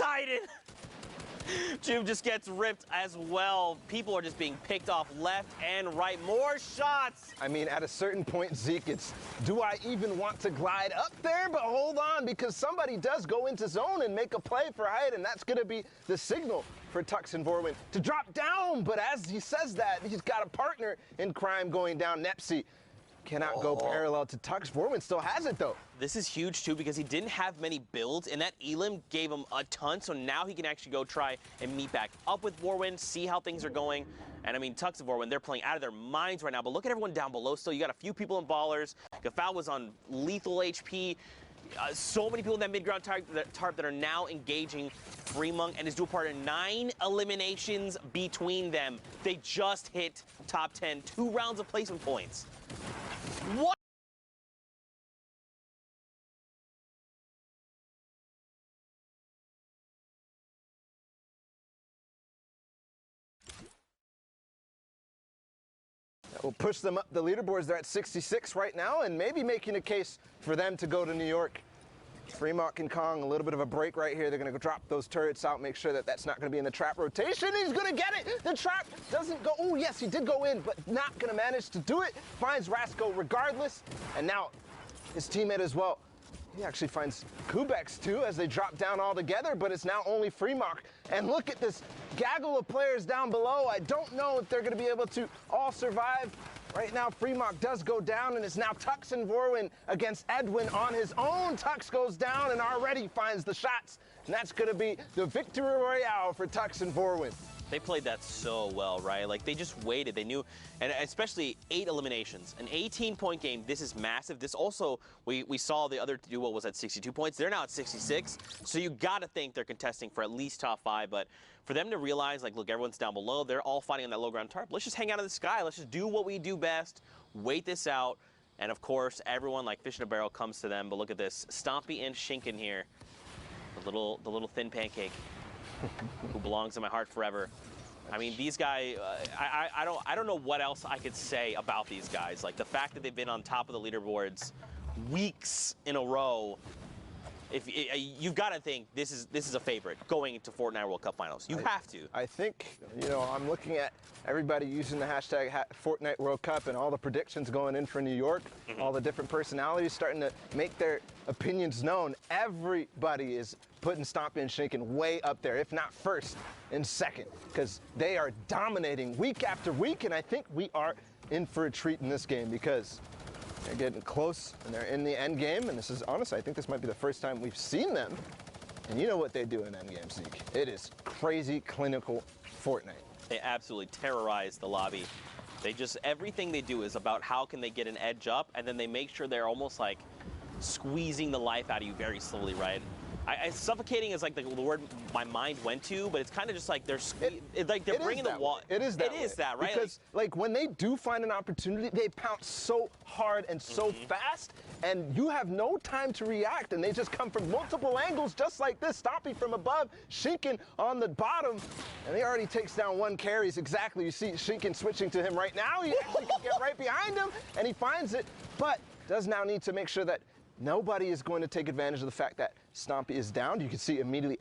Titan! Juve just gets ripped as well. People are just being picked off left and right. More shots! I mean, at a certain point, Zeke, it's, do I even want to glide up there? But hold on, because somebody does go into zone and make a play for height, and that's going to be the signal for Tux and Vorwin to drop down. But as he says that, he's got a partner in crime going down. Nepsi cannot go parallel to Tux. Vorwin still has it, though. This is huge, too, because he didn't have many builds, and that Elim gave him a ton, so now he can actually go try and meet back up with Vorwin, see how things are going. And, I mean, Tux and Vorwin, they're playing out of their minds right now, but look at everyone down below still. You got a few people in ballers. Gafal was on lethal HP. So many people in that mid-ground tarp that are now engaging Fremont and his dual partner. 9 eliminations between them. They just hit top 10. 2 rounds of placement points. What? We'll push them up the leaderboards. They're at 66 right now, and maybe making a case for them to go to New York. Fremont and Kong, a little bit of a break right here. They're going to go drop those turrets out, make sure that that's not going to be in the trap rotation. He's going to get it. The trap doesn't go. Oh, yes, he did go in, but not going to manage to do it. Finds Rasco regardless, and now his teammate as well. He actually finds Kubex, too, as they drop down all together, but it's now only Fremont. And look at this gaggle of players down below. I don't know if they're going to be able to all survive. Right now, Fremont does go down, and it's now Tux and Vorwin against Edwin on his own. Tux goes down and already finds the shots, and that's going to be the victory royale for Tux and Vorwin. They played that so well, right? Like, they just waited. They knew, and especially 8 eliminations. An 18-point game, this is massive. This also, we saw the other duo was at 62 points. They're now at 66, so you got to think they're contesting for at least top 5, but for them to realize, like, look, everyone's down below. They're all fighting on that low ground tarp. Let's just hang out in the sky. Let's just do what we do best, wait this out, and, of course, everyone, like fish in a barrel, comes to them. But look at this. Stompy and Shinken here, the little thin pancake who belongs in my heart forever. I mean, these guys, I don't know what else I could say about these guys. Like, the fact that they've been on top of the leaderboards weeks in a row, you've got to think this is a favorite going into Fortnite World Cup Finals. You have to. I think, you know, I'm looking at everybody using the hashtag Fortnite World Cup and all the predictions going in for New York, all the different personalities starting to make their opinions known. Everybody is putting Stompy and Shinken way up there, if not first and second, because they are dominating week after week, and I think we are in for a treat in this game because they're getting close and they're in the end game, and this is, honestly, I think this might be the first time we've seen them, and you know what they do in end game, Zeke. It is crazy clinical Fortnite. They absolutely terrorize the lobby. They just, everything they do is about how can they get an edge up, and then they make sure they're almost like squeezing the life out of you very slowly, right? Suffocating is like the word my mind went to, but it's kind of just like they're bringing the wall. It is that. It is that, right? Because like when they do find an opportunity, they pounce so hard and so fast, and you have no time to react, and they just come from multiple angles, just like this. Stompy from above, Shinken on the bottom, and he already takes down 1 carries exactly. You see Shinken switching to him right now. He actually can get right behind him, and he finds it, but does now need to make sure that nobody is going to take advantage of the fact that Stompy is down. You can see immediately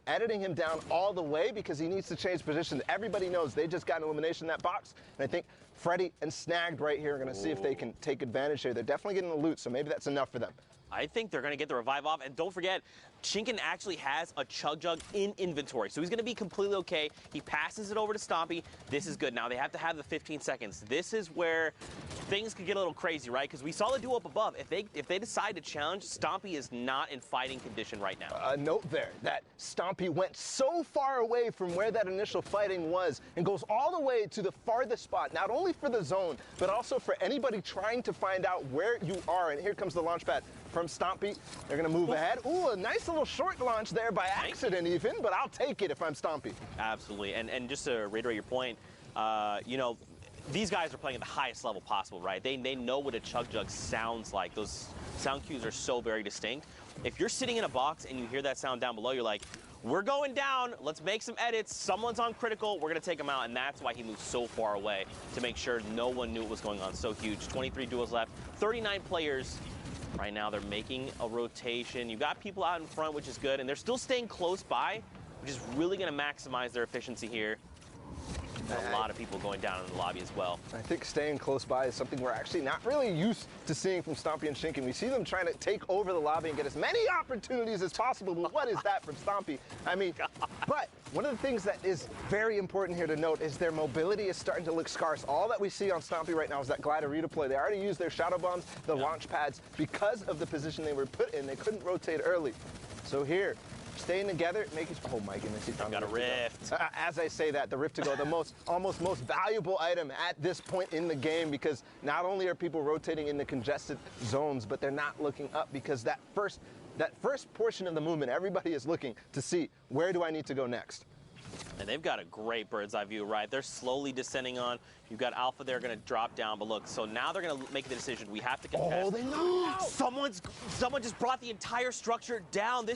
editing him down all the way because he needs to change position. Everybody knows they just got an elimination in that box. And I think Freddy and Snagged right here are going to see if they can take advantage here. They're definitely getting the loot, so maybe that's enough for them. I think they're going to get the revive off. And don't forget, Shinken actually has a Chug Jug in inventory, so he's going to be completely okay. He passes it over to Stompy. This is good. Now they have to have the 15 seconds. This is where things could get a little crazy, right? Because we saw the duo up above. If they decide to challenge, Stompy is not in fighting condition right now. A note there that Stompy went so far away from where that initial fighting was and goes all the way to the farthest spot, not only for the zone, but also for anybody trying to find out where you are. And here comes the launch pad from Stompy. They're going to move ahead. Ooh, a nice little short launch there by accident even, but I'll take it if I'm Stompy. Absolutely. And just to reiterate your point, you know, these guys are playing at the highest level possible, right? They know what a Chug Jug sounds like. Those sound cues are so very distinct. If you're sitting in a box and you hear that sound down below, you're like, we're going down, let's make some edits, someone's on critical, we're gonna take him out, and that's why he moved so far away, to make sure no one knew what was going on. So huge. 23 duels left, 39 players. Right now, they're making a rotation. You've got people out in front, which is good, and they're still staying close by, which is really going to maximize their efficiency here. A lot of people going down in the lobby as well. I think staying close by is something we're actually not really used to seeing from Stompy and Shinken. We see them trying to take over the lobby and get as many opportunities as possible, but what is that from Stompy? I mean, but one of the things that is very important here to note is their mobility is starting to look scarce. All that we see on Stompy right now is that glider redeploy. They already used their shadow bombs, the launch pads, because of the position they were put in. They couldn't rotate early. So here, staying together, making, oh my goodness, he found got a rift. As I say that, the rift to go, the almost most valuable item at this point in the game, because not only are people rotating in the congested zones, but they're not looking up, because that first portion of the movement, everybody is looking to see, where do I need to go next? And they've got a great bird's eye view, right? They're slowly descending on. You've got Alpha there going to drop down, but look, so now they're going to make the decision. We have to contest. Oh, they know. Someone just brought the entire structure down.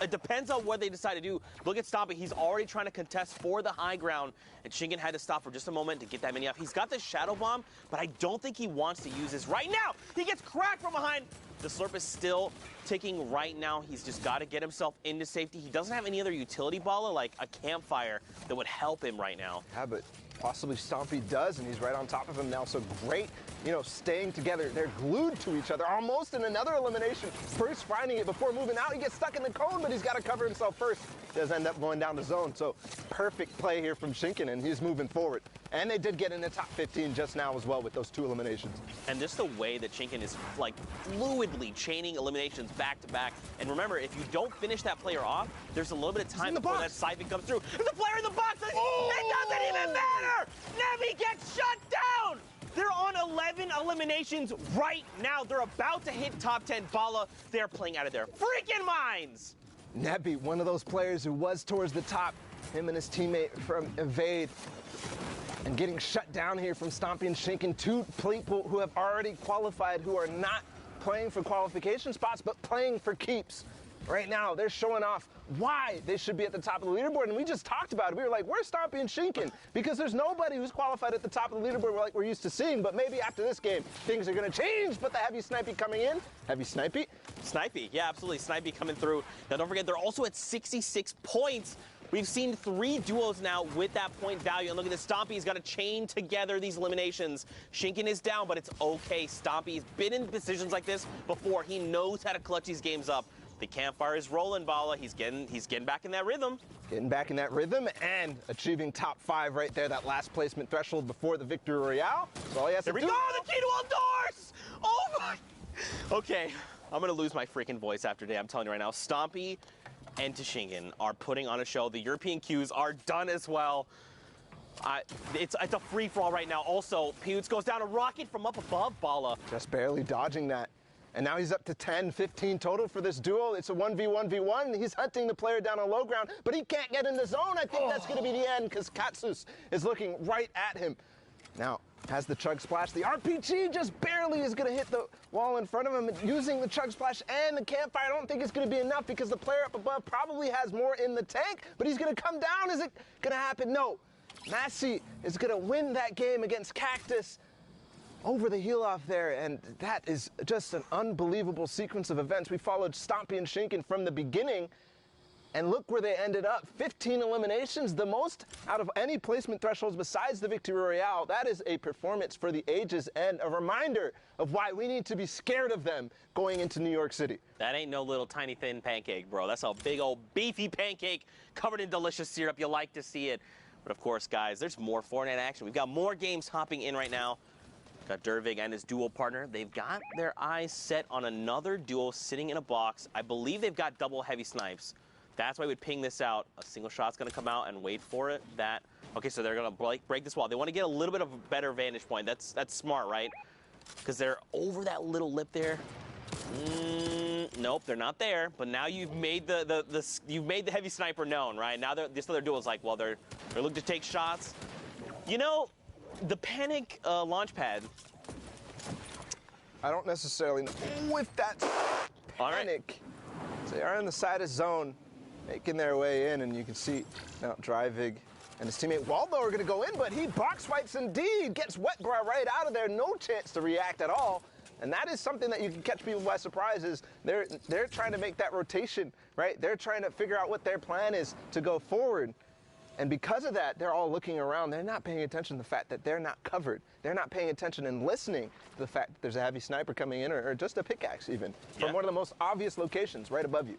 It depends on what they decide to do. Look at Stompy. He's already trying to contest for the high ground, and Shinken had to stop for just a moment to get that mini off. He's got the shadow bomb, but I don't think he wants to use this right now. He gets cracked from behind. The slurp is still ticking right now. He's just got to get himself into safety. He doesn't have any other utility baller, like a campfire, that would help him right now. Yeah, but possibly Stompy does, and he's right on top of him now. So great, staying together. They're glued to each other, almost in another elimination. First finding it before moving out. He gets stuck in the cone, but he's got to cover himself first. Does end up going down the zone. So perfect play here from Shinken, and he's moving forward. And they did get in the top 15 just now as well with those 2 eliminations. And just the way that Shinken is like fluidly chaining eliminations back to back. And remember, if you don't finish that player off, there's a little bit of time before that siphon comes through. There's a player in the box. Oh! It doesn't even matter. Nevi gets shut down. They're on 11 eliminations right now. They're about to hit top 10. Bala, they're playing out of their freaking minds. Nevi, one of those players who was towards the top, him and his teammate from Evade, and getting shut down here from Stompy and Shinken, 2 people who have already qualified, who are not playing for qualification spots, but playing for keeps. Right now, they're showing off why they should be at the top of the leaderboard, and we just talked about it. We were like, where's Stompy and Shinken? Because there's nobody who's qualified at the top of the leaderboard like we're used to seeing, but maybe after this game, things are gonna change, but the Heavy Snipey coming in. Heavy Snipey? Snipey, yeah, absolutely. Snipey coming through. Now, don't forget, they're also at 66 points. We've seen 3 duos now with that point value. And look at this, Stompy's got to chain together these eliminations. Shinken is down, but it's okay. Stompy's been in positions like this before. He knows how to clutch these games up. The campfire is rolling, Bala. He's getting back in that rhythm. Getting back in that rhythm and achieving top 5 right there, that last placement threshold before the Victory Royale. So all he has to do. There we go, the key to all doors! Oh my! Okay, I'm gonna lose my freaking voice after today. I'm telling you right now, Stompy and Shinken are putting on a show. The European queues are done as well. It's a free-for-all right now. Also, Pewds goes down a rocket from up above, Bala. Just barely dodging that. And now he's up to 10, 15 total for this duel. It's a 1v1v1. He's hunting the player down on low ground, but he can't get in the zone. I think that's going to be the end because Katsus is looking right at him. Now, has the Chug Splash. The RPG just barely is going to hit the wall in front of him. Using the Chug Splash and the campfire, I don't think it's going to be enough because the player up above probably has more in the tank, but he's going to come down. Is it going to happen? No. Massey is going to win that game against Cactus. Over the heel off there, and that is just an unbelievable sequence of events. We followed Stompy and Shinken from the beginning, and look where they ended up. 15 eliminations, the most out of any placement thresholds besides the Victory Royale. That is a performance for the ages and a reminder of why we need to be scared of them going into New York City. That ain't no little tiny thin pancake, bro. That's a big old beefy pancake covered in delicious syrup. You like to see it. But of course, guys, there's more Fortnite action. We've got more games hopping in right now. Got Dervig and his dual partner. They've got their eyes set on another duo sitting in a box. I believe they've got double heavy snipes. That's why we'd ping this out. A single shot's going to come out and wait for it. Okay, so they're going to break this wall. They want to get a little bit of a better vantage point. That's smart, right? Because they're over that little lip there. Nope, they're not there. But now you've made you've made the heavy sniper known, right? Now this other duo is like, well, they're looking to take shots. You know, the panic launch pad. I don't necessarily know if that's panic. So they are in the side of zone, making their way in, and you can see now Drivig and his teammate Waldo are going to go in, but he box fights indeed, gets Wet Bra right out of there, no chance to react at all. And that is something that you can catch people by surprise. Is they're trying to make that rotation, right? They're trying to figure out what their plan is to go forward. And because of that, they're all looking around. They're not paying attention to the fact that they're not covered. They're not paying attention and listening to the fact that there's a heavy sniper coming in, or just a pickaxe even, from one of the most obvious locations right above you.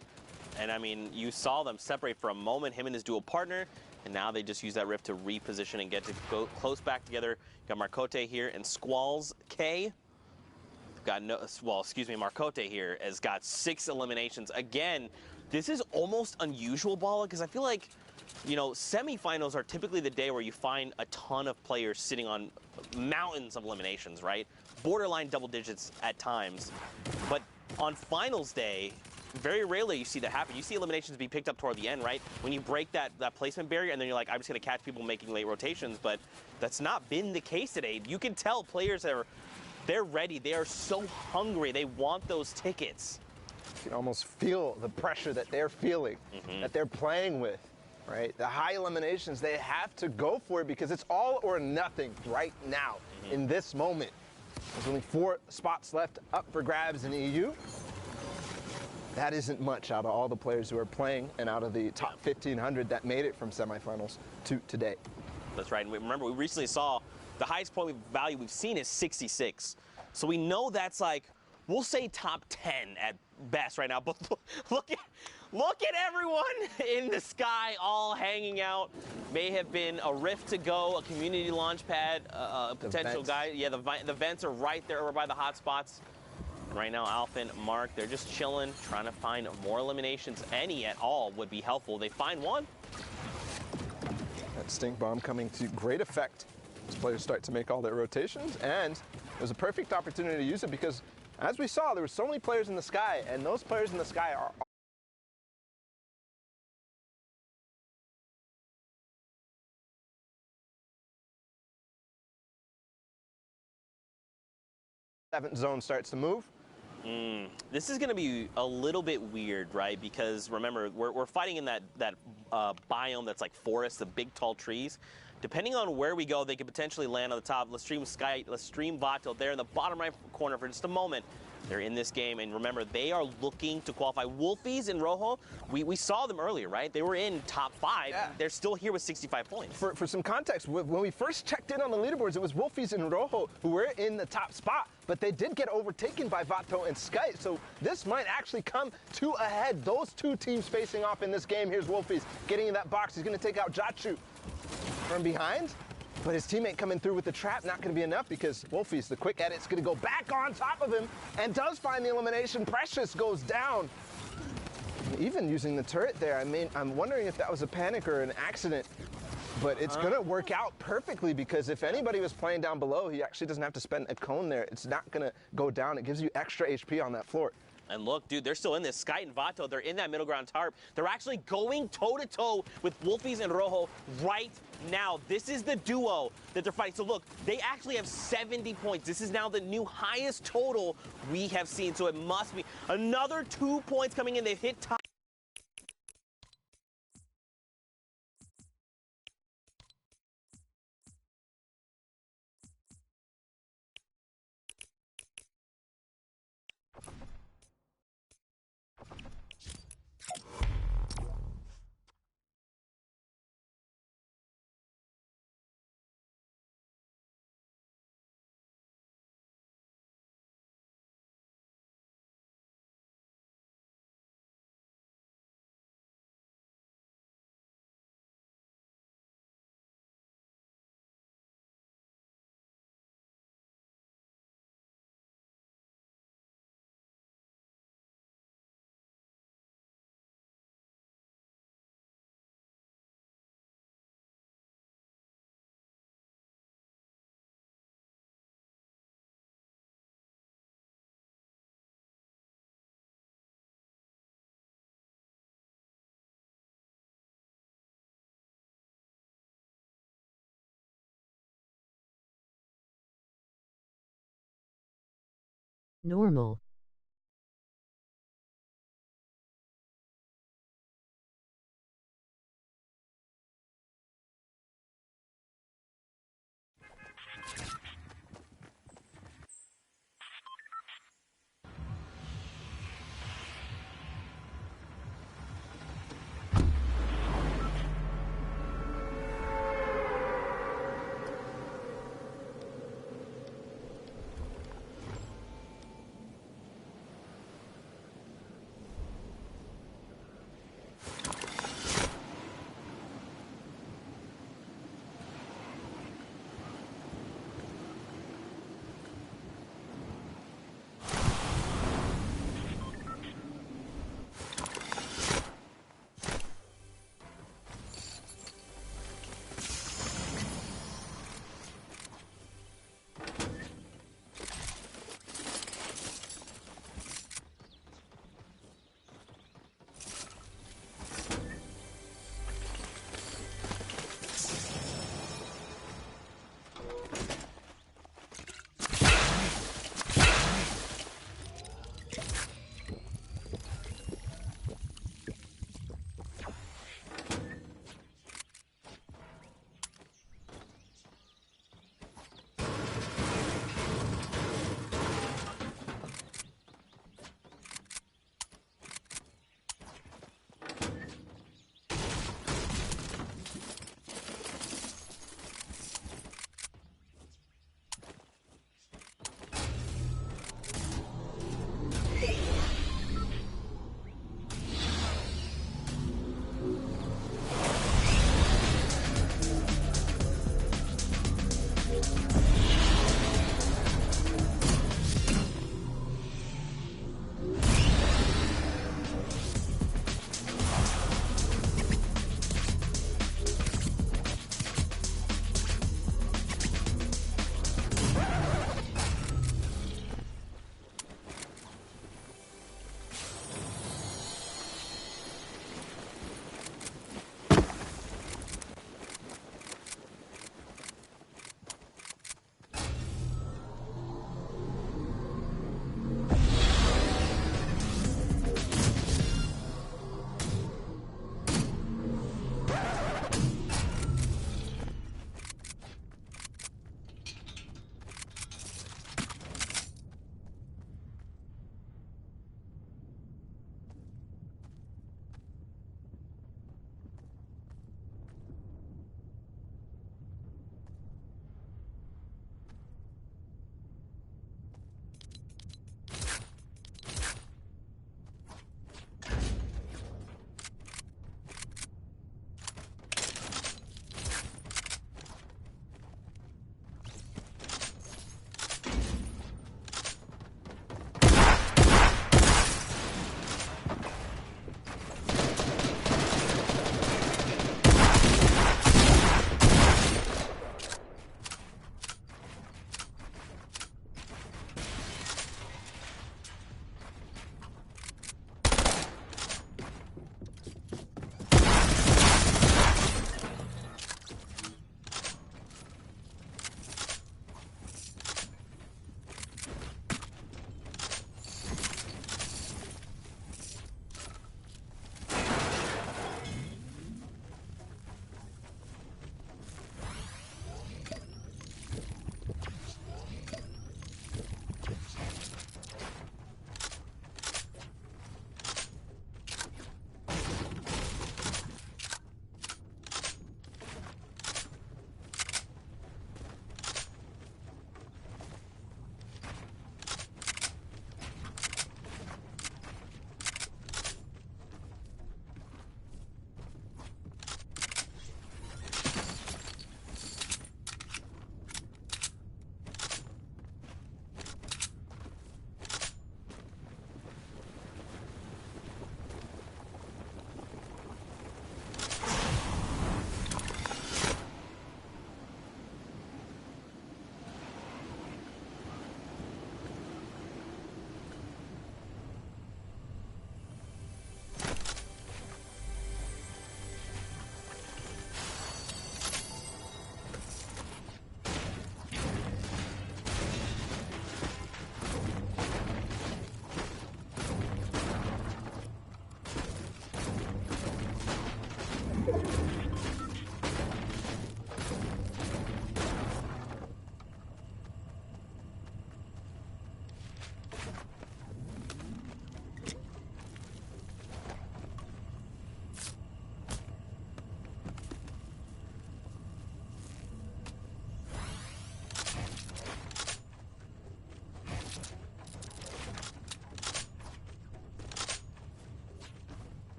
And I mean, you saw them separate for a moment, him and his dual partner, and now they just use that rift to reposition and get to go close back together. You got Marcote here and Squalls K. Got Marcote here has got 6 eliminations. Again, this is almost unusual, Bala, because I feel like, you know, semifinals are typically the day where you find a ton of players sitting on mountains of eliminations, right? Borderline double digits at times. But on finals day, very rarely you see that happen. You see eliminations be picked up toward the end, right? When you break that placement barrier and then you're like, I'm just going to catch people making late rotations. But that's not been the case today. You can tell players they're ready. They are so hungry. They want those tickets. You can almost feel the pressure that they're feeling, that they're playing with. Right? The high eliminations, they have to go for it because it's all or nothing right now in this moment. There's only 4 spots left up for grabs in EU. That isn't much out of all the players who are playing and out of the top 1,500 that made it from semifinals to today. That's right. And remember, we recently saw the highest point value we've seen is 66. So we know that's like, we'll say top 10 at best right now. But look at everyone in the sky all hanging out. May have been a rift to go, a community launch pad, a potential guy. Yeah, the vents are right there over by the hot spots. Right now, Alpha and Mark, they're just chilling, trying to find more eliminations. Any at all would be helpful. They find one. That stink bomb coming to great effect as players start to make all their rotations, and it was a perfect opportunity to use it because, as we saw, there were so many players in the sky, and those players in the sky are 7th zone starts to move. This is going to be a little bit weird, right? Because remember, we're fighting in that biome that's like forest, the big tall trees. Depending on where we go, they could potentially land on the top. Let's stream Vato there in the bottom right corner for just a moment. They're in this game, and remember, they are looking to qualify. Wolfies and Rojo, we saw them earlier, right? They were in top 5. Yeah. They're still here with 65 points. For some context, when we first checked in on the leaderboards, it was Wolfies and Rojo who were in the top spot, but they did get overtaken by Vato and Sky, so this might actually come to a head. Those 2 teams facing off in this game. Here's Wolfies getting in that box. He's going to take out Jachu from behind. But his teammate coming through with the trap, not going to be enough because Wolfies, the quick edit's going to go back on top of him and does find the elimination. Precious goes down. Even using the turret there, I mean, I'm wondering if that was a panic or an accident. But it's going to work out perfectly because if anybody was playing down below, he actually doesn't have to spend a cone there. It's not going to go down. It gives you extra HP on that floor. And look, dude, they're still in this. Sky and Vato, they're in that middle ground tarp. They're actually going toe-to-toe with Wolfies and Rojo right now. This is the duo that they're fighting. So look, they actually have 70 points. This is now the new highest total we have seen. So it must be another 2 points coming in. They've hit top. Normal.